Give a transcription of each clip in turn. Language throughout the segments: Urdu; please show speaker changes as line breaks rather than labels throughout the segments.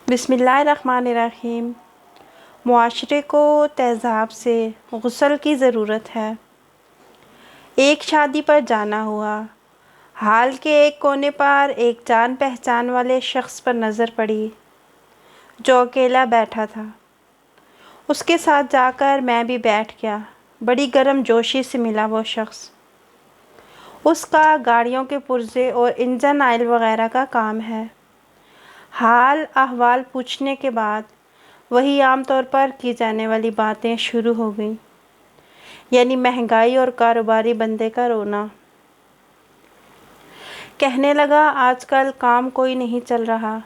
بسم اللہ الرحمن الرحیم۔ معاشرے کو تہذاب سے غسل کی ضرورت ہے۔ ایک شادی پر جانا ہوا۔ ہال کے ایک کونے پر ایک جان پہچان والے شخص پر نظر پڑی جو اکیلا بیٹھا تھا۔ اس کے ساتھ جا کر میں بھی بیٹھ گیا۔ بڑی گرم جوشی سے ملا وہ شخص۔ اس کا گاڑیوں کے پرزے اور انجن آئل وغیرہ کا کام ہے۔ حال احوال پوچھنے کے بعد وہی عام طور پر کی جانے والی باتیں شروع ہو گئیں، یعنی مہنگائی اور کاروباری بندے کا رونا۔ کہنے لگا آج کل کام کوئی نہیں چل رہا۔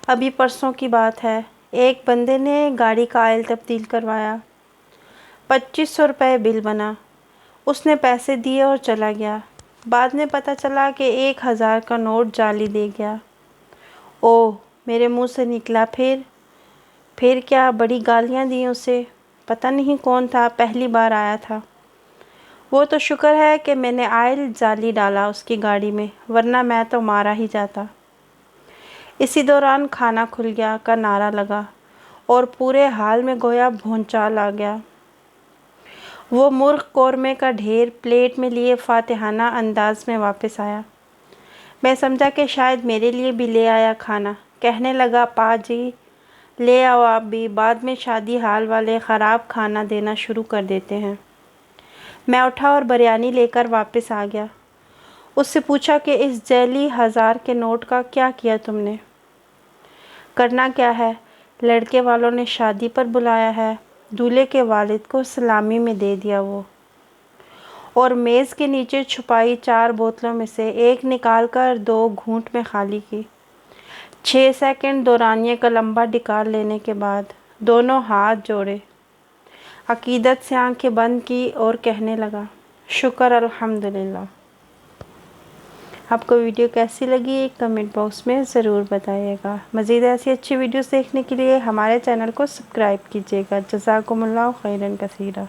ابھی پرسوں کی بات ہے، ایک بندے نے گاڑی کا آئل تبدیل کروایا، 2500 روپے بل بنا۔ اس نے پیسے دیے اور چلا گیا۔ بعد میں پتہ چلا کہ 1000 کا نوٹ جعلی دے گیا۔ اوہ! میرے منہ سے نکلا پھر کیا؟ بڑی گالیاں دیں اسے۔ پتہ نہیں کون تھا، پہلی بار آیا تھا۔ وہ تو شکر ہے کہ میں نے آئل جعلی ڈالا اس کی گاڑی میں، ورنہ میں تو مارا ہی جاتا۔ اسی دوران کھانا کھل گیا کا نعرہ لگا اور پورے حال میں گویا بھونچال آ گیا۔ وہ مرغ قورمے کا ڈھیر پلیٹ میں لیے فاتحانہ انداز میں واپس آیا۔ میں سمجھا کہ شاید میرے لیے بھی لے آیا کھانا۔ کہنے لگا پا جی لے آؤ آپ بھی، بعد میں شادی ہال والے خراب کھانا دینا شروع کر دیتے ہیں۔ میں اٹھا اور بریانی لے کر واپس آ گیا۔ اس سے پوچھا کہ اس جعلی 1000 کے نوٹ کا کیا کیا تم نے؟ کرنا کیا ہے؟ لڑکے والوں نے شادی پر بلایا ہے، دولہے کے والد کو سلامی میں دے دیا وہ، اور میز کے نیچے چھپائی 4 بوتلوں میں سے ایک نکال کر 2 گھونٹ میں خالی کی۔ 6 سیکنڈ دورانیے کا لمبا ڈکار لینے کے بعد دونوں ہاتھ جوڑے، عقیدت سے آنکھیں بند کی اور کہنے لگا شکر الحمدللہ۔ آپ کو ویڈیو کیسی لگی کمنٹ باکس میں ضرور بتائیے گا۔ مزید ایسی اچھی ویڈیوز دیکھنے کے لیے ہمارے چینل کو سبسکرائب کیجیے گا۔ جزاکم اللہ خیرا کثیرا۔